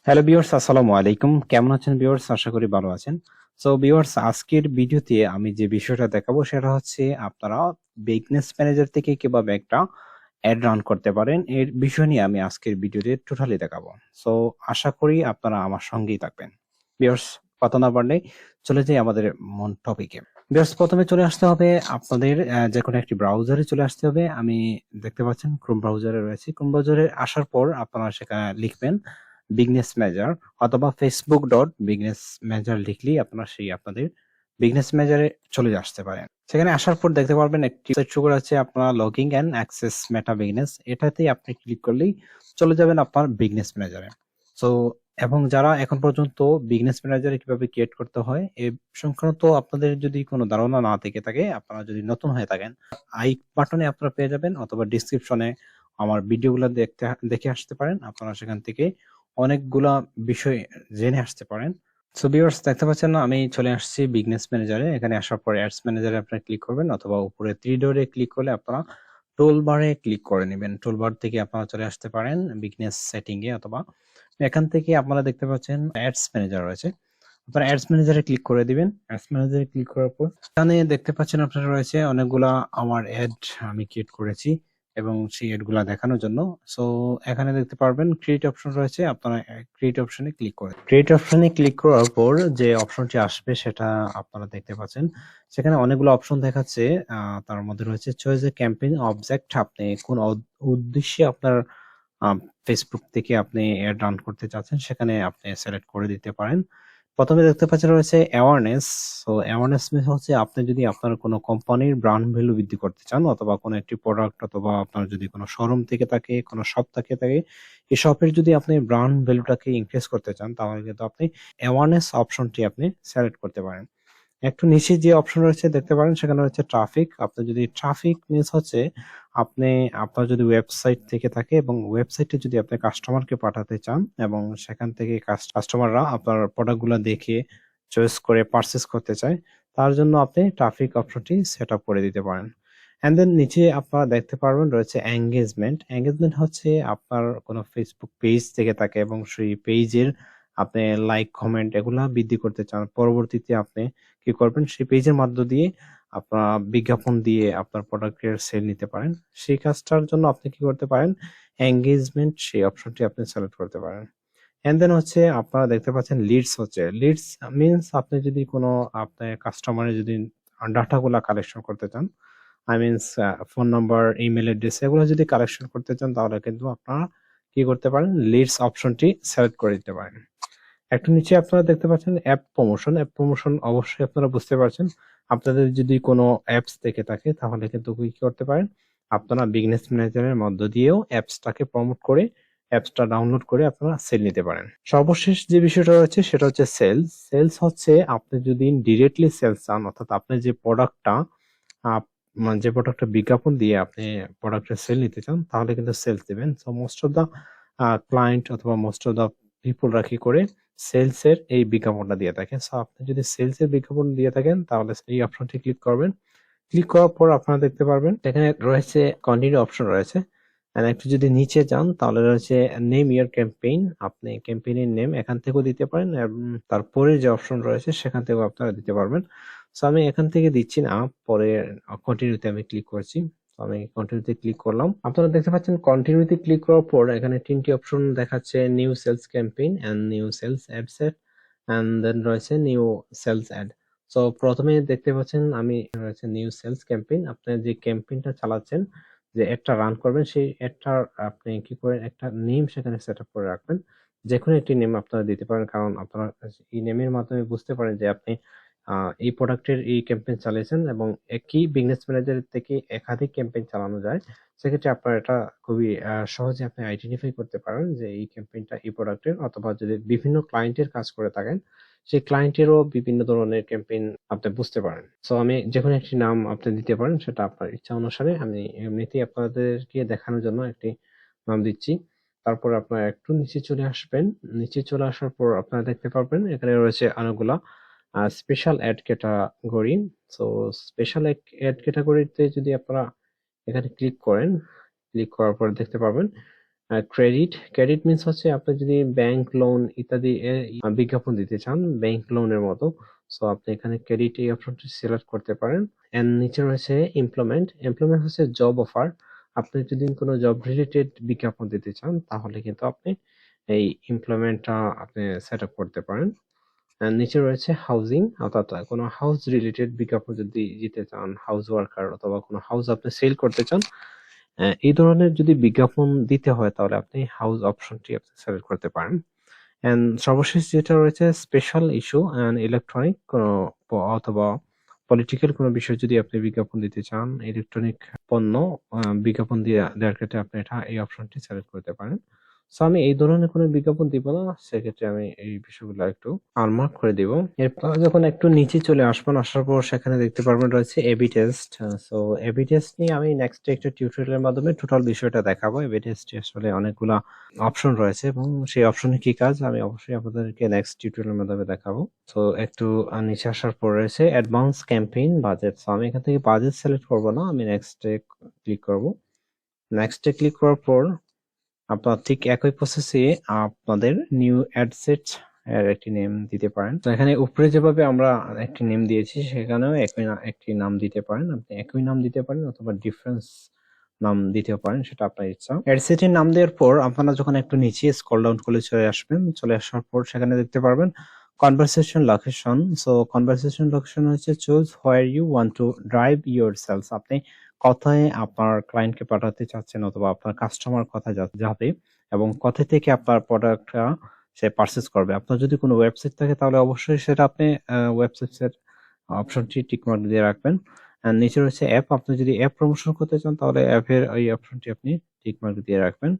Hello viewers, আসসালামু আলাইকুম। কেমন আছেন ভিউয়ার্স? আশা করি ভালো আছেন। সো ভিউয়ার্স, আজকের ভিডিওতে আমি যে বিষয়টা দেখাবো সেটা হচ্ছে আপনারা বিজনেস ম্যানেজার থেকে কিভাবে একটা অ্যাড রান করতে পারেন এর বিষয় নিয়ে আমি আজকের ভিডিওতে টোটালি দেখাবো। সো আশা করি আপনারা আমার সঙ্গেই থাকবেন। ভিউয়ার্স, কথা না বাড়লে চলে যাই আমাদের মূল টপিকে। ভিউয়ার্স, প্রথমে চলে আসতে হবে আপনাদের যে কোনো একটি ব্রাউজারে চলে আসতে হবে। আমি দেখতে পাচ্ছেন ক্রোম ব্রাউজারে রয়েছে। ক্রোম ব্রাউজারে আসার পর আপনারা সেখানে লিখবেন বিজনেস ম্যানেজার অথবা facebook.businessmanager লিখলেই আপনারা সেই আপনাদের বিজনেস ম্যানেজারে চলে আসতে পারেন। সেখানে আসার পর দেখতে পারবেন একটি শো করা আছে আপনার login and access Meta business, এটাতেই আপনি ক্লিক করলেই চলে যাবেন আপনার বিজনেস ম্যানেজারে। সো এবং যারা এখন পর্যন্ত বিজনেস ম্যানেজারে কিভাবে ক্রিয়েট করতে হয় এ সংক্রান্ত আপনাদের যদি কোনো ধারণা না থেকে থাকে, আপনারা যদি নতুন হয়ে থাকেন, আই বাটনে আপনারা পেয়ে যাবেন অথবা ডিসক্রিপশনে আমার ভিডিওগুলো দেখে আসতে পারেন। আপনারা সেখান থেকে অনেকগুলা বিষয় জেনে আসতে পারেন। সো ভিউয়ার্স, দেখতে পাচ্ছেন না, আমি চলে আসছি বিজনেস ম্যানেজারে। এখানে আসার পর অ্যাডস ম্যানেজারে আপনারা ক্লিক করবেন অথবা উপরে থ্রি ডটে ক্লিক করলে আপনারা টুল বারে ক্লিক করে নেবেন। টুল বার থেকে আপনারা চলে আসতে পারেন বিজনেস সেটিং এ, অথবা এখান থেকে আপনারা দেখতে পাচ্ছেন অ্যাডস ম্যানেজার রয়েছে। আপনারা অ্যাডস ম্যানেজারে ক্লিক করে দিবেন। অ্যাডস ম্যানেজারে ক্লিক করার পর এখানে দেখতে পাচ্ছেন আপনারা রয়েছে অনেকগুলা আমার অ্যাড আমি ক্রিয়েট করেছি এবং সেই অ্যাড গুলা দেখানোর জন্য। সো এখানে দেখতে পারবেন ক্রিয়েট অপশন রয়েছে। আপনারা ক্রিয়েট অপশনে ক্লিক করেন। ক্রিয়েট অপশনে ক্লিক করার পর যে অপশনটি আসবে সেটা আপনারা দেখতে পাচ্ছেন। সেখানে অনেকগুলো অপশন দেখাচ্ছে। তার মধ্যে রয়েছে চয়েস এ ক্যাম্পেইন অবজেক্ট। আপনি কোন উদ্দেশ্যে আপনার ফেসবুক থেকে আপনি অ্যাড রান করতে চাচ্ছেন সেখানে আপনি সিলেক্ট করে দিতে পারেন। প্রথমে দেখতে পাচ্ছেন রয়েছে অ্যাওয়ারনেস। সো অ্যাওয়ারনেস মিনস হচ্ছে আপনি যদি আপনার কোনো কোম্পানির ব্র্যান্ড ভ্যালু বৃদ্ধি করতে চান অথবা কোনো একটি প্রোডাক্ট অথবা আপনার যদি কোনো শোরুম থেকে থাকে, কোনো শপ থেকে থাকে, এই শপের যদি আপনি ব্র্যান্ড ভ্যালুটাকে ইনক্রিজ করতে চান তাহলে কিন্তু আপনি অ্যাওয়ারনেস অপশনটি আপনি সিলেক্ট করতে পারেন। একটু নিচে যে অপশন রয়েছে দেখতে পারেন, সেখানে হচ্ছে ট্রাফিক। আপনি যদি ট্রাফিক মিনস হচ্ছে আপনি আপনার যদি ওয়েবসাইট থেকে থাকে এবং ওয়েবসাইটে যদি আপনি কাস্টমারকে পাঠাতে চান এবং সেখান থেকে কাস্টমাররা আপনার প্রোডাক্টগুলো দেখে চয়েস করে পারচেস করতে চায়, তার জন্য আপনি ট্রাফিক অপশনটি সেট আপ করে দিতে পারেন। এন্ড দেন নিচে আপনারা দেখতে পারবেন রয়েছে এঙ্গেজমেন্ট। এঙ্গেজমেন্ট হচ্ছে আপনার কোনো ফেসবুক পেজ থেকে থাকে এবং সেই পেজের আপনি লাইক কমেন্ট এগুলা বৃদ্ধি করতে চান, পরবর্তীতে আপনি কি করবেন সেই পেজের মধ্য দিয়ে আপনার বিজ্ঞাপন দিয়ে আপনার প্রোডাক্টের সেল নিতে পারেন। সেই কাজটার জন্য আপনি কি করতে পারেন, এঙ্গেজমেন্ট সেই অপশনটি আপনি সিলেক্ট করতে পারেন। এন্ড দেন হচ্ছে আপনারা দেখতে পাচ্ছেন লিডস। হচ্ছে লিডস মিনস আপনি যদি কোনো আপনার কাস্টমারের যদি ডাটাগুলা কালেকশন করতে চান, I means phone number, email address এগুলো যদি কালেকশন করতে চান তাহলে কিন্তু আপনারা কি করতে পারেন, লিডস অপশনটি সিলেক্ট করে দিতে পারেন। একটু নিচে আপনারা দেখতে পাচ্ছেন অ্যাপ প্রমোশন। অ্যাপ প্রমোশন অবশ্যই আপনারা বুঝতে পারছেন। আপনাদের যদি কোনো অ্যাপস থেকে থাকে তাহলে কিন্তু কি করতে পারেন, আপনারা বিজনেস ম্যানেজারের মধ্য দিয়েও অ্যাপসটাকে প্রমোট করে অ্যাপসটা ডাউনলোড করে আপনারা সেল নিতে পারেন। সর্বশেষ যে বিষয়টা রয়েছে সেটা হচ্ছে সেলস। সেলস হচ্ছে আপনি যদি ডিরেক্টলি সেলস চান, অর্থাৎ আপনি যে প্রোডাক্টটা মানে যে প্রোডাক্টটা বিজ্ঞাপন দিয়ে আপনি প্রোডাক্টের সেল নিতে চান তাহলে কিন্তু সেলস দিবেন। So most of the client অথবা মোস্ট অফ দা পিপলরা কি করে সেলস এর এই বিজ্ঞাপনটা দিয়ে থাকেন। সো আপনি যদি সেলস এর বিজ্ঞাপন দিয়ে থাকেন তাহলে এই অপশনটি ক্লিক করবেন। ক্লিক করার পর আপনারা দেখতে পারবেন এখানে রয়েছে কন্টিনিউ অপশন রয়েছে। আর একটু যদি নিচে যান তাহলে রয়েছে নেম ইয়ার ক্যাম্পেইন। আপনি ক্যাম্পেইনের নেম এখান থেকেও দিতে পারেন এবং তারপরে যে অপশন রয়েছে সেখান থেকেও আপনারা দিতে পারবেন। সো আমি এখান থেকে দিচ্ছি না, পরে কন্টিনিউতে আমি ক্লিক করছি। তো আমি কন্টিনিউতে ক্লিক করলাম। আপনারা দেখতে পাচ্ছেন কন্টিনিউতে ক্লিক করার পর এখানে তিনটি অপশন দেখাচ্ছে, new sales campaign and new sales ad set and then রয়েছে নিউ সেলস অ্যাড। সো প্রথমে দেখতে পাচ্ছেন আমি রয়েছে নিউ সেলস ক্যাম্পেইন। আপনি যে ক্যাম্পেইনটা চালাচ্ছেন, যে একটা রান করবেন সেই একটা আপনি কি করেন একটা নেম সেখানে সেট আপ করে রাখবেন। যেকোনো একটি নেম আপনারা দিতে পারেন, কারণ আপনারা এই নেমের মাধ্যমে বুঝতে পারেন যে আপনি এই প্রোডাক্টের এই ক্যাম্পেইন চালিয়েছেন এবং একই বিজনেস ম্যানেজার থেকে একাধিক ক্যাম্পেইন চালানো যায়। সেক্ষেত্রে আপনার এটা খুবই সহজে আপনি আইডেন্টিফাই করতে পারেন যে এই ক্যাম্পেইনটা এই প্রোডাক্টের, অথবা যদি বিভিন্ন ক্লায়েন্টের কাজ করে থাকেন সেই ক্লায়েন্টেরও বিভিন্ন ধরনের ক্যাম্পেইন আপনি বুঝতে পারেন। সো আমি যেকোনো একটি নাম আপনি দিতে পারেন, সেটা আপনার ইচ্ছা অনুসারে। আমি এমনিতেই আপনাদেরকে দেখানোর জন্য একটি নাম দিচ্ছি। তারপর আপনারা একটু নিচে চলে আসবেন। নিচে চলে আসার পর আপনারা দেখতে পারবেন এখানে রয়েছে অনেকগুলা special add category. So special add ক্যাটাগরিতে যদি আপনারা এখানে ক্লিক করেন, ক্লিক করার পর দেখতে পাবেন ক্রেডিট মিন্স হচ্ছে আপনি যদি ব্যাংক লোন ইত্যাদি বিজ্ঞাপন দিতে চান ব্যাংক লোনের মতো, সো আপনি এখানে ক্রেডিট এই অপশনটি সিলেক্ট করতে পারেন। এন্ড নিচে রয়েছে এমপ্লয়মেন্ট হচ্ছে জব অফার। আপনি যদি কোনো জব রিলেটেড বিজ্ঞাপন দিতে চান তাহলে কিন্তু আপনি এই এমপ্লয়মেন্টটা আপনি সেট আপ করতে পারেন। নিচে রয়েছে হাউজিং, অর্থাৎ কোনো হাউস রিলেটেড বিজ্ঞাপন যদি দিতে চান, হাউস ওয়ার্কার অথবা কোনো হাউস আপনি সেল করতে চান, এই ধরনের যদি বিজ্ঞাপন দিতে হয় তাহলে আপনি হাউস অপশনটি আপনি সিলেক্ট করতে পারেন। এন্ড সর্বশেষ যেটা রয়েছে স্পেশাল ইস্যু অ্যান্ড ইলেকট্রনিক কোনো অথবা পলিটিক্যাল কোনো বিষয় যদি আপনি বিজ্ঞাপন দিতে চান, ইলেকট্রনিক পণ্য বিজ্ঞাপন দেওয়ার ক্ষেত্রে আপনি এই অপশনটি সিলেক্ট করতে পারেন। সো আমি এই ধরনের কোনো বিজ্ঞাপন দিব না, সেক্ষেত্রে আমি এই বিষয়গুলো একটু আনমার্ক করে দিব। এরপর যখন একটু নিচে চলে আসবেন, আসার পর সেখানে দেখতে পারবেন রয়েছে A B test. So A B test নিয়ে আমি নেক্সট একটা টিউটোরিয়ালের মাধ্যমে টোটাল বিষয়টা দেখাবো। এবি টেস্টে আসলে অনেকগুলা অপশন রয়েছে এবং সেই অপশনে কি কাজ আমি অবশ্যই আপনাদেরকে নেক্সট টিউটোরিয়ালের মাধ্যমে দেখাবো। তো একটু নিচে আসার পর রয়েছে অ্যাডভান্স ক্যাম্পেইন বাজেট। সো আমি এখান থেকে বাজেট সিলেক্ট করব না, আমি নেক্সটে ক্লিক করব। নেক্সটে ক্লিক করার পর আপনার ঠিক একই প্রসেসে আপনাদের নিউ অ্যাডসেট এর একটি নেম দিতে পারেন। তো এখানে উপরে যেভাবে আমরা একটি নেম দিয়েছি সেখানেও একটি নাম দিতে পারেন। আপনি একই নাম দিতে পারেন অথবা ডিফারেন্স নাম দিতেও পারেন, সেটা আপনার ইচ্ছা। অ্যাডসেটের নাম দেওয়ার পর আপনারা যখন একটু নিচে স্ক্রল ডাউন করে চলে আসবেন, চলে আসার পর সেখানে দেখতে পারবেন conversation location. So conversation location হচ্ছে choose where you want to drive your sales. আপনি কোথায় আপনার ক্লায়েন্টকে পাঠাতে চাচ্ছেন অথবা আপনার কাস্টমার কোথায় যাবে এবং কোথা থেকে আপনার প্রোডাক্টটা সে পারচেজ করবে। আপনার যদি কোনো ওয়েবসাইট থাকে তাহলে অবশ্যই সেটা আপনি ওয়েবসাইটের অপশনটি টিকমার্ক দিয়ে রাখবেন। আর নিচে রয়েছে অ্যাপ, আপনি যদি অ্যাপ প্রমোশন করতে চান তাহলে অ্যাপের এই অপশনটি আপনি টিকমার্ক দিয়ে রাখবেন।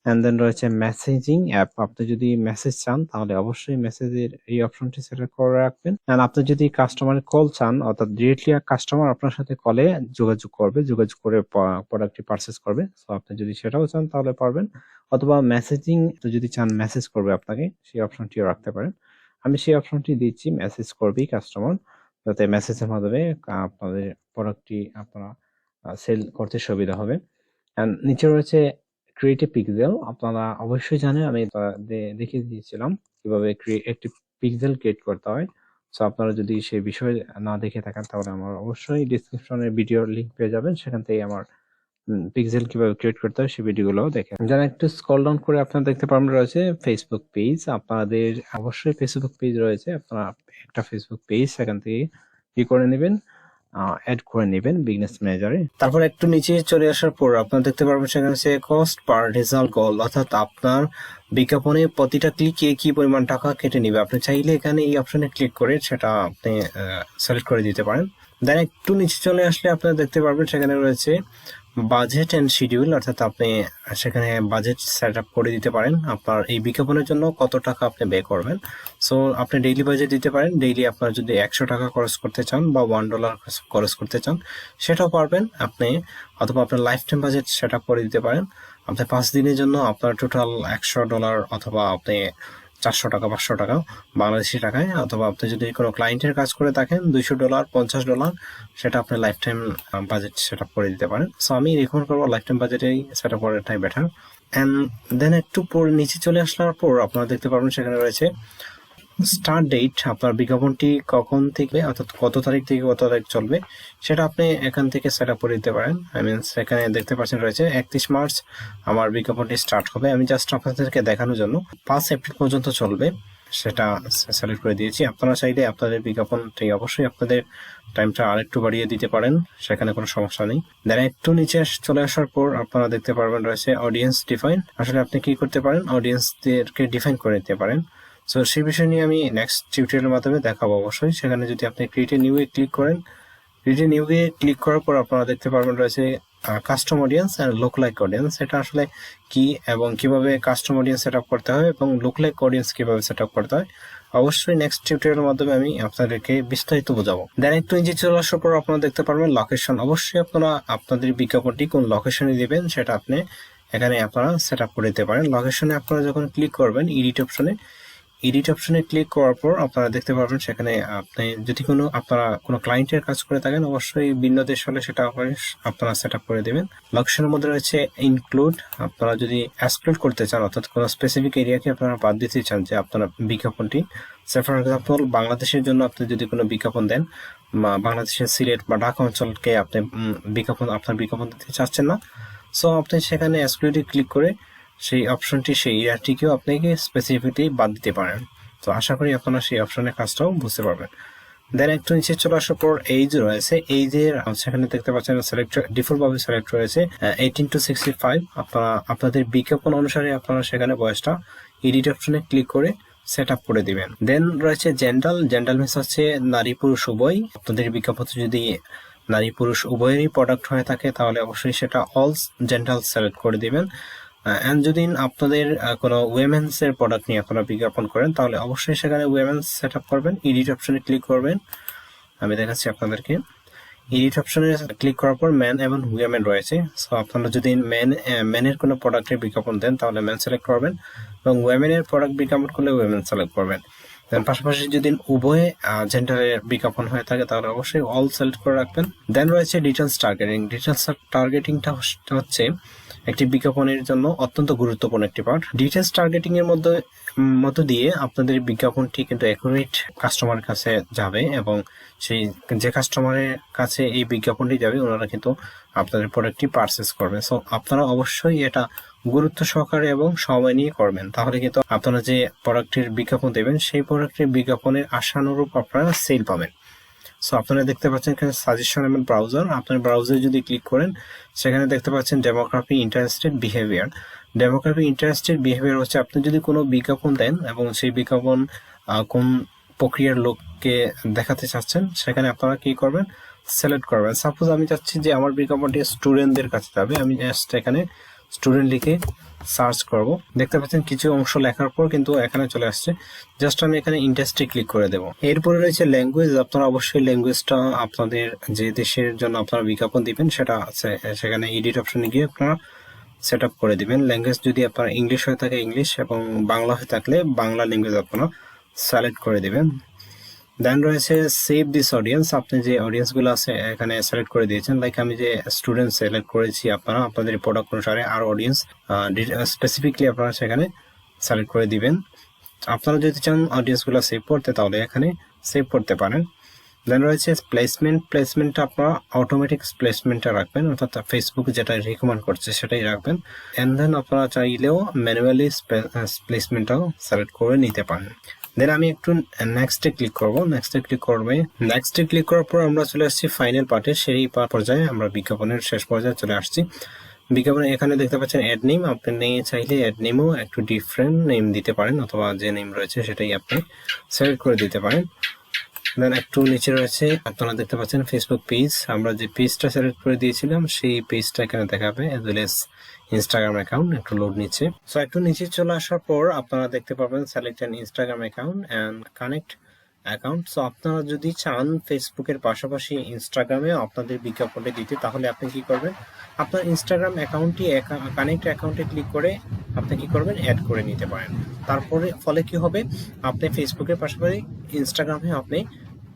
এন্ড দেন রয়েছে মেসেজিং অ্যাপ, আপনি যদি মেসেজ চান তাহলে অবশ্যই মেসেজের এই অপশনটি সিলেক্ট করে রাখবেন। এন্ড আপনি যদি কাস্টমারের কল চান, অর্থাৎ ডিরেক্টলি কাস্টমার আপনার সাথে কলে যোগাযোগ করে প্রোডাক্টটি পারচেজ করবে, সো আপনি যদি সেটাও চান তাহলে পারবেন। অথবা মেসেজিং যদি চান মেসেজ করবে আপনাকে, সেই অপশনটিও রাখতে পারেন। আমি সেই অপশনটি দিচ্ছি, মেসেজ করবেই কাস্টমার, যাতে মেসেজের মাধ্যমে আপনাদের প্রোডাক্টটি আপনারা সেল করতে সুবিধা হবে। এন্ড নিচে রয়েছে ক্রিয়েটিভ পিক্সেল। আপনারা অবশ্যই জানেন, আমি দেখিয়ে দিয়েছিলাম কিভাবে একটি পিক্সেল ক্রিয়েট করতে হয়। সো আপনারা যদি সেই বিষয় না দেখে থাকেন তাহলে আমার অবশ্যই ডিসক্রিপশনে ভিডিওর লিংক পেয়ে যাবেন, সেখান থেকে আমার পিক্সেল কিভাবে ক্রিয়েট করতে হয় সেই ভিডিওগুলো দেখেন। যারা একটু স্ক্রল ডাউন করে আপনারা দেখতে পারবেন রয়েছে ফেসবুক পেজ। আপনাদের অবশ্যই ফেসবুক পেজ রয়েছে, আপনারা একটা ফেসবুক পেজ সেখান থেকে কি করে নেবেন, অ্যাড করে নেবেন বিজনেস ম্যানেজারে। তারপর একটু নিচে চলে আসার পর আপনারা দেখতে পারবেন সেখানে আছে কস্ট পার রেজাল্ট গোল, অর্থাৎ আপনার বিজ্ঞাপনে প্রতিটা ক্লিকে কি পরিমাণ টাকা কেটে নেবে। আপনি চাইলে এখানে এই অপশনে ক্লিক করে সেটা আপনি সিলেক্ট করে দিতে পারেন। দেন একটু নিচে চলে আসলে আপনারা দেখতে পারবেন সেখানে রয়েছে বাজেট এন্ড শিডিউল, অর্থাৎ আপনি সেখানে বাজেট সেট আপ করে দিতে পারেন আপনার এই বিজ্ঞাপনের জন্য কত টাকা আপনি ব্যয় করবেন। সো আপনি ডেইলি বাজেট দিতে পারেন, ডেইলি আপনার যদি 100 টাকা খরচ করতে চান বা $1 খরচ করতে চান সেটাও পারবেন আপনি, অথবা আপনার life time budget set up করে দিতে পারেন। আপনি 5 দিনের জন্য আপনার টোটাল $100 অথবা আপনি 400 টাকা 500 টাকা বাংলাদেশি টাকায়, অথবা আপনি যদি কোনো ক্লায়েন্টের কাজ করে থাকেন $200 $50 সেটা আপনি life time budget set up করে দিতে পারেন। সো আমি রেকমেন্ড করবো লাইফ টাইম বাজেটেই সেট আপ করাটাই বেটার। অ্যান্ড দেন একটু নিচে চলে আসার পর আপনারা দেখতে পারবেন সেখানে রয়েছে স্টার্ট ডেট, আপনার বিজ্ঞাপনটি কখন থেকে অর্থাৎ কত তারিখ থেকে কত তারিখ চলবে সেটা আপনি এখান থেকে সেট আপ করে দিতে পারেন। এখানে দেখতে পাচ্ছেন রয়েছে 31 মার্চ আমার বিজ্ঞাপনটি স্টার্ট হবে, আমি জাস্ট আপনাদেরকে দেখানোর জন্য 5 এপ্রিল পর্যন্ত চলবে সেটা সিলেক্ট করে দিয়েছি। আপনারা চাইলে আপনাদের বিজ্ঞাপনটি অবশ্যই আপনাদের টাইমটা আরেকটু বাড়িয়ে দিতে পারেন, সেখানে কোনো সমস্যা নেই। দেন একটু নিচে চলে আসার পর আপনারা দেখতে পারবেন রয়েছে অডিয়েন্স ডিফাইন। আসলে আপনি কি করতে পারেন, অডিয়েন্সদেরকে ডিফাইন করে দিতে পারেন। সো সেই বিষয় নিয়ে আমি নেক্সট টিউটোরিয়ালের মাধ্যমে দেখাবো অবশ্যই। সেখানে যদি আপনি ক্রিয়েট নিউ এ ক্লিক করেন, ক্রিয়েট নিউ এ ক্লিক করার পর আপনারা দেখতে পারবেন রয়েছে কাস্টম অডিয়েন্স আর লুক লাইক অডিয়েন্স। এটা আসলে কি এবং কিভাবে কাস্টম অডিয়েন্স সেট আপ করতে হয় এবং লুক লাইক অডিয়েন্স কিভাবে সেট আপ করতে হয় অবশ্যই নেক্সট টিউটোরিয়ালের মাধ্যমে আমি আপনাদেরকে বিস্তারিত বোঝাবো। দেন একটু নিচে চলে আসার পর আপনারা দেখতে পারবেন লোকেশন। অবশ্যই আপনারা আপনাদের বিজ্ঞাপনটি কোন লোকেশনে দিবেন সেটা আপনি এখানে আপনারা সেট আপ করে দিতে পারেন। লোকেশনে আপনারা যখন ক্লিক করবেন এডিট অপশনে, এডিট অপশনে ক্লিক করার পর আপনারা দেখতে পারবেন সেখানে আপনি যদি আপনারা কোনো ক্লায়েন্টের কাজ করে থাকেন, অবশ্যই ভিন্ন দেশ হলে সেটা আপনারা সেট আপ করে দেবেন। লকেশনের মধ্যে রয়েছে ইনক্লুড। আপনারা যদি এক্সক্লুড করতে চান, অর্থাৎ কোনো স্পেসিফিক এরিয়াকে আপনারা বাদ দিতে চান যে আপনারা বিজ্ঞাপনটি, ফর এক্সাম্পল বাংলাদেশের জন্য আপনি যদি কোনো বিজ্ঞাপন দেন, বাংলাদেশের সিলেট বা ঢাকা অঞ্চলকে আপনি আপনার বিজ্ঞাপন দিতে চাচ্ছেন না, সো আপনি সেখানে এক্সক্লুডে ক্লিক করে সেই অপশনটি, সেই এরিয়াটিকেও আপনাকে স্পেসিফিকলি বাদ দিতে পারেন। তো আশা করি আপনারা সেই অপশনের কাজটাও বুঝতে পারবেন। দেন একটু নিচে চলে আসার পর এইজ রয়েছে, এইজের সেখানে দেখতে পাচ্ছেন সিলেক্ট, ডিফল্ট ভাবে সিলেক্ট রয়েছে 18 to 65। আপনারা আপনাদের বিজ্ঞাপন অনুসারে আপনারা সেখানে বয়সটা এডিট অপশনে ক্লিক করে সেট আপ করে দিবেন। দেন রয়েছে জেন্ডাল মিনস হচ্ছে নারী পুরুষ উভয়। আপনাদের বিজ্ঞাপন যদি নারী পুরুষ উভয়েরই প্রোডাক্ট হয়ে থাকে তাহলে অবশ্যই সেটা অল জেন্ডাল সিলেক্ট করে দিবেন। এন্ড যদি আপনাদের কোনো উইমেন্স এর প্রোডাক্ট নিয়ে আপনারা বিজ্ঞাপন করেন তাহলে অবশ্যই সেখানে উইমেন্স সেট আপ করবেন, এডিট অপশনে ক্লিক করবেন। আমি দেখাচ্ছি আপনাদেরকে। এডিট অপশনে ক্লিক করার পর ম্যান এবং উইমেন রয়েছে। সো আপনারা যদি ম্যানের কোনো প্রোডাক্টের বিজ্ঞাপন দেন তাহলে ম্যান সিলেক্ট করবেন, এবং উইমেনের প্রোডাক্ট বিজ্ঞাপন করলে উইমেন সিলেক্ট করবেন। দেন পাশাপাশি যদি উভয় জেন্ডারের বিজ্ঞাপন হয়ে থাকে তাহলে অবশ্যই অল সিলেক্ট করে রাখবেন। দেন রয়েছে ডিটেলস টার্গেটিং। ডিটেলস টার্গেটিংটা হচ্ছে একটি বিজ্ঞাপনের জন্য অত্যন্ত গুরুত্বপূর্ণ একটি পার্ট। ডিটেলস টার্গেটিং এর মধ্য দিয়ে আপনাদের বিজ্ঞাপনটি কিন্তু অ্যাকুরেট কাস্টমারের কাছে যাবে, এবং সেই যে কাস্টমারের কাছে এই বিজ্ঞাপনটি যাবে ওনারা কিন্তু আপনাদের প্রোডাক্টটি পারচেস করবে। সো আপনারা অবশ্যই এটা গুরুত্ব সহকারে এবং সময় নিয়ে করবেন, তাহলে কিন্তু আপনারা যে প্রোডাক্টের বিজ্ঞাপন দেবেন সেই প্রোডাক্টের বিজ্ঞাপনের আশানুরূপ আপনারা সেল পাবেন। সো আপনারা দেখতে পাচ্ছেন এখানে সাজেশন এবং ব্রাউজার। আপনার ব্রাউজারে যদি ক্লিক করেন সেখানে দেখতে পাচ্ছেন demography, interested, behaviour. Demography, interested, behaviour হচ্ছে আপনি যদি কোনো বিজ্ঞাপন দেন এবং সেই বিজ্ঞাপন কোন প্রক্রিয়ার লোককে দেখাতে চাচ্ছেন সেখানে আপনারা কি করবেন, সিলেক্ট করবেন। সাপোজ আমি চাচ্ছি যে আমার বিজ্ঞাপনটি স্টুডেন্টদের কাছে যাবে, আমি জাস্ট এখানে স্টুডেন্ট লিখে সার্চ করব। দেখতে পাচ্ছেন কিছু অংশ লেখার পর কিন্তু এখানে চলে আসছে, জাস্ট আমি এখানে ইন্ডাস্ট্রি ক্লিক করে দেব। এরপরে রয়েছে ল্যাঙ্গুয়েজ। আপনারা অবশ্যই ল্যাঙ্গুয়েজটা আপনাদের যে দেশের জন্য আপনারা বিজ্ঞাপন দিবেন সেটা আছে, সেখানে এডিট অপশনে গিয়ে আপনারা সেট আপ করে দিবেন। ল্যাঙ্গুয়েজ যদি আপনার ইংলিশ হয়ে থাকে ইংলিশ, এবং বাংলা হয়ে থাকলে বাংলা ল্যাঙ্গুয়েজ আপনারা সিলেক্ট করে দিবেন। দেন রয়েছে সেভ দিস অডিয়েন্স। আপনি যে অডিয়েন্সগুলো আছে এখানে সিলেক্ট করে দিয়েছেন, লাইক আমি যে স্টুডেন্ট সিলেক্ট করেছি, আপনারা আপনাদের প্রোডাক্ট অনুসারে আর অডিয়েন্স স্পেসিফিকলি আপনারা সেখানে সিলেক্ট করে দিবেন। আপনারা যদি চান অডিয়েন্সগুলো সেভ করতে তাহলে এখানে সেভ করতে পারেন। দেন রয়েছে প্লেসমেন্টটা আপনারা অটোমেটিক প্লেসমেন্টটা রাখবেন, অর্থাৎ ফেসবুক যেটা রিকমেন্ড করছে সেটাই রাখবেন। এন্ড দেন আপনারা চাইলেও ম্যানুয়ালি প্লেসমেন্টটাও সিলেক্ট করে নিতে পারেন। দেন আমি একটু নেক্সটে ক্লিক করব। নেক্সটে ক্লিক করার পর আমরা চলে আসছি ফাইনাল পার্টে। সেই পর্যায়ে আমরা বিজ্ঞাপনের শেষ পর্যায়ে চলে আসছি। বিজ্ঞাপনে এখানে দেখতে পাচ্ছেন অ্যাড নেম। আপনি চাইলে অ্যাড নেমও একটু ডিফারেন্ট নেম দিতে পারেন, অথবা যে নেম রয়েছে সেটাই আপনি সিলেক্ট করে দিতে পারেন। দেন একটু নিচে রয়েছে আপনারা দেখতে পাচ্ছেন ফেসবুক পেজ। আমরা যে পেজটা সিলেক্ট করে দিয়েছিলাম সেই পেজটা এখানে দেখাবে, as well as Instagram account. একটু লোড নিচ্ছে। সো একটু নিচে চলে আসার পর আপনারা দেখতে পাবেন select an Instagram account and connect account. So আপনারা যদি চান ফেসবুকের পাশাপাশি ইনস্টাগ্রামে আপনাদের বিজ্ঞাপনটি দিতে, তাহলে আপনি কি করবেন, আপনার ইনস্টাগ্রাম অ্যাকাউন্টটি কানেক্ট অ্যাকাউন্টে ক্লিক করে আপনি কি করবেন, অ্যাড করে নিতে পারেন। তারপরে ফলে কি হবে, আপনি ফেসবুকের পাশাপাশি ইনস্টাগ্রামে আপনি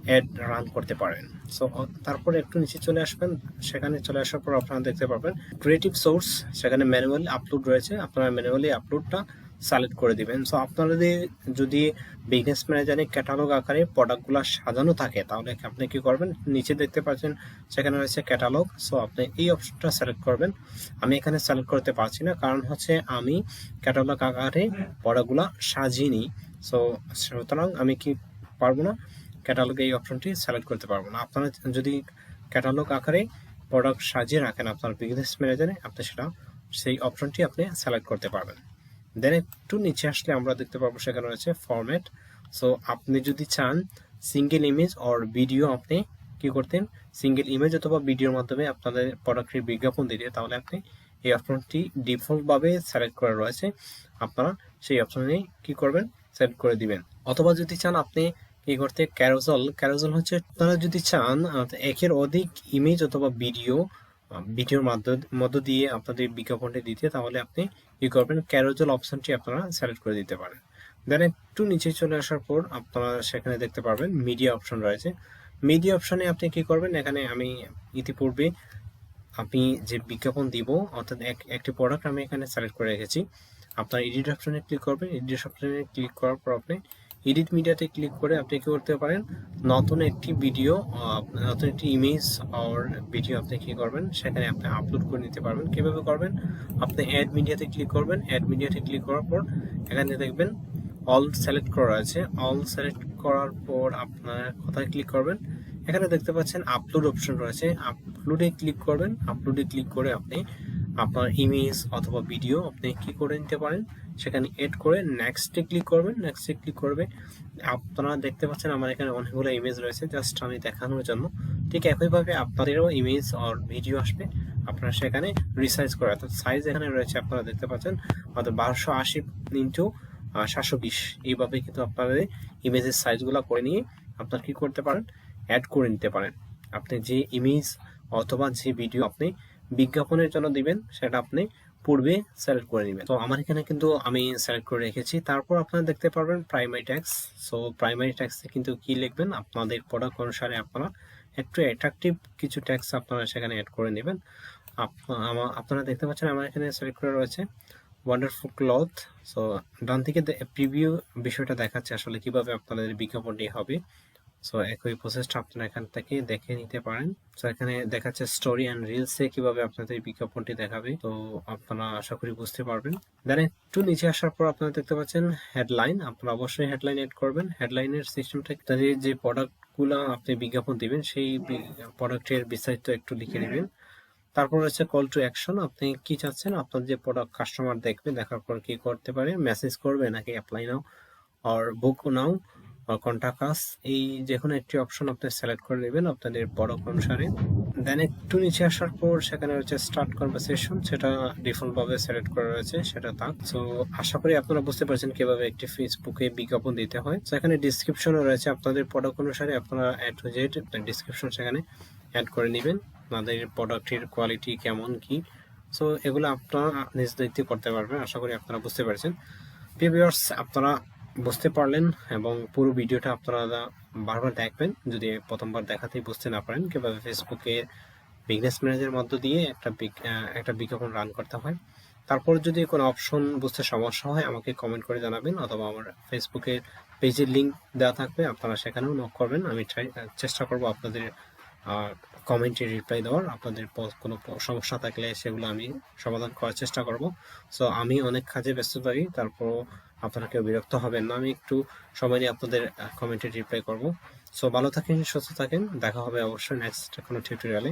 অ্যাড রান করতে পারেন। সো তারপরে একটু নিচে চলে আসবেন। সেখানে চলে আসার পর আপনারা দেখতে পাবেন ক্রিয়েটিভ সোর্স, সেখানে ম্যানুয়ালি আপলোড রয়েছে। আপনারা ম্যানুয়ালি আপলোডটা সিলেক্ট করে দিবেন। সো আপনাদের যদি বিজনেস ম্যানেজারে ক্যাটালগ আকারে প্রোডাক্টগুলো সাজানো থাকে তাহলে আপনি কি করবেন, নিচে দেখতে পাচ্ছেন সেখানে রয়েছে ক্যাটালগ। সো আপনি এই অপশনটা সিলেক্ট করবেন। আমি এখানে সিলেক্ট করতে পারছি না, কারণ হচ্ছে আমি ক্যাটালগ আকারে প্রোডাক্টগুলো সাজিনি। সো সুতরাং আমি কি পারবো না, ক্যাটালগে এই অপশনটি সিলেক্ট করতে পারবো না। আপনারা যদি ক্যাটালগ আকারে প্রোডাক্ট সাজিয়ে রাখেন আপনার বিজনেস ম্যানেজারে, আপনি সেই অপশনটি আপনি সিলেক্ট করতে পারবেন। দেন একটু নিচে আসলে আমরা দেখতে পাবো সেখানে রয়েছে ফরম্যাট। সো আপনি যদি চান সিঙ্গেল ইমেজ অর ভিডিও আপনি কি করতেন, সিঙ্গেল ইমেজ অথবা ভিডিওর মাধ্যমে আপনাদের প্রোডাক্টের বিজ্ঞাপন দিতে, তাহলে আপনি এই অপশনটি ডিফল্টভাবে সিলেক্ট করা রয়েছে, আপনারা সেই অপশনে কি করবেন, সিলেক্ট করে দিবেন। অথবা যদি চান আপনি কি করতে, ক্যারোজেল হচ্ছে আপনারা যদি চান একের অধিক ইমেজ অথবা ভিডিওর মধ্য দিয়ে আপনাদের বিজ্ঞাপনটি দিতে, তাহলে আপনি কি করবেন, ক্যারোজেল অপশনটি আপনারা সিলেক্ট করে দিতে পারেন। দেন একটু নিচে চলে আসার পর আপনারা সেখানে দেখতে পারবেন মিডিয়া অপশন রয়েছে। মিডিয়া অপশনে আপনি কি করবেন, এখানে আমি ইতিপূর্বে আমি যে বিজ্ঞাপন দিব অর্থাৎ একটি প্রোডাক্ট আমি এখানে সিলেক্ট করে রেখেছি। আপনার এডিট অপশনে ক্লিক করবেন, এডিট অপশনে ক্লিক করার পর আপনি এডিট মিডিয়াতে ক্লিক করে আপনি কি করতে পারেন, নতুন একটি ভিডিও, নতুন একটি ইমেজ আর ভিডিও আপনি কি করবেন সেখানে আপনি আপলোড করে নিতে পারবেন। কিভাবে করবেন, আপনি অ্যাড মিডিয়াতে ক্লিক করবেন, অ্যাড মিডিয়াতে ক্লিক করার পর এখানে দেখবেন অল সিলেক্ট করা আছে। অল সিলেক্ট করার পর আপনার কোথায় ক্লিক করবেন, এখানে দেখতে পাচ্ছেন আপলোড অপশন রয়েছে, আপলোডে ক্লিক করবেন। আপলোডে ক্লিক করে আপনি আপনার ইমেজ অথবা ভিডিও আপনি কি করে নিতে পারেন, সেখানে এড করে নেক্সটে ক্লিক করবেন। নেক্সটে ক্লিক করবে আপনারা দেখতে পাচ্ছেন আমার এখানে অনেকগুলো ইমেজ রয়েছে, জাস্ট আমি দেখানোর জন্য। ঠিক একইভাবে আপনাদেরও ইমেজ আর ভিডিও আসবে, আপনারা সেখানে রিসাইজ করে, অর্থাৎ সাইজ এখানে রয়েছে আপনারা দেখতে পাচ্ছেন, অর্থাৎ 1280 ইন্টু 720, এইভাবে কিন্তু আপনাদের ইমেজের সাইজগুলো করে নিয়ে আপনার কি করতে পারেন, অ্যাড করে নিতে পারেন। আপনি যে ইমেজ অথবা যে ভিডিও আপনি বিজ্ঞাপনের জন্য দিবেন সেটা আপনি পূর্বে সিলেক্ট করে নেবেন। তো আমার এখানে কিন্তু আমি সিলেক্ট করে রেখেছি। তারপর আপনারা দেখতে পারবেন প্রাইমারি ট্যাক্স। সো প্রাইমারি ট্যাক্সে কিন্তু কি লিখবেন, আপনাদের প্রোডাক্ট অনুসারে আপনারা একটু অ্যাট্রাকটিভ কিছু ট্যাক্স আপনারা সেখানে অ্যাড করে নেবেন। আপনারা দেখতে পাচ্ছেন আমার এখানে সিলেক্ট করা রয়েছে ওয়ান্ডারফুল ক্লথ। সো ডান থেকে প্রিভিউ বিষয়টা দেখাচ্ছে আসলে কিভাবে আপনাদের বিজ্ঞাপনটি হবে। সো একই প্রসেসটা আপনারা এখান থেকে দেখে নিতে পারেন। সো এখানে দেখাচ্ছে স্টোরি অ্যান্ড রিলসে কিভাবে আপনাদের বিজ্ঞাপনটি দেখাবে, তো আপনারা আশা করি বুঝতে পারবেন। দেন একটু নিচে আসার পর আপনারা দেখতে পাচ্ছেন হেডলাইন। আপনারা অবশ্যই হেডলাইন এড করবেন। হেডলাইনের সিস্টেমটা যে প্রোডাক্টগুলো আপনি বিজ্ঞাপন দিবেন সেই প্রোডাক্টের বিস্তারিত একটু লিখে নেবেন। তারপর হচ্ছে কল টু অ্যাকশন, আপনি কি চাচ্ছেন আপনার যে প্রোডাক্ট কাস্টমার দেখবে, দেখার পর কি করতে পারে, মেসেজ করবে নাকি অ্যাপ্লাই নাও আর বুক নাও আর কন্টাক্ট আস, এই যে কোনো একটি অপশন আপনি সিলেক্ট করে নেবেন আপনাদের প্রোডাক্ট অনুসারে। দেন একটু নিচে আসার পর সেখানে রয়েছে স্টার্ট কনভারসেশন, সেটা ডিফল্ট ভাবে সিলেক্ট করা রয়েছে, সেটা থাক। সো আশা করি আপনারা বুঝতে পারছেন কিভাবে একটি ফেসবুকে বিজ্ঞাপন দিতে হয়। তো এখানে ডিসক্রিপশনও রয়েছে, আপনাদের প্রোডাক্ট অনুসারে আপনারা অ্যাড টু জেড ডিসক্রিপশন সেখানে অ্যাড করে নেবেন, আপনাদের প্রোডাক্টের কোয়ালিটি কেমন কি। সো এগুলো আপনারা নিজ দায়িত্বে করতে পারবেন। আশা করি আপনারা বুঝতে পারছেন। ভিউয়ার্স, আপনারা বুঝতে পারলেন এবং পুরো ভিডিওটা আপনারা বারবার দেখবেন যদি প্রথমবার দেখাতেই বুঝতে না পারেন কিভাবে ফেসবুকের বিজনেস ম্যানেজারের মধ্য দিয়ে একটা বিজ্ঞাপন রান করতে হয়। তারপর যদি কোনো অপশন বুঝতে সমস্যা হয় আমাকে কমেন্ট করে জানাবেন, অথবা আমার ফেসবুকের পেজের লিঙ্ক দেওয়া থাকবে, আপনারা সেখানেও নক করবেন। আমি চেষ্টা করব আপনাদের কমেন্টে রিপ্লাই দেওয়ার। আপনাদের কোনো সমস্যা থাকলে সেগুলো আমি সমাধান করার চেষ্টা করব। সো আমি অনেক কাজে ব্যস্ত থাকি, তারপর আপনারা কেউ বিরক্ত হবেন না, আমি একটু সময় নিয়ে আপনাদের কমেন্টে রিপ্লাই করব। সো ভালো থাকেন, সুস্থ থাকেন, দেখা হবে অবশ্যই নেক্সট কোনো টিউটোরিয়ালে।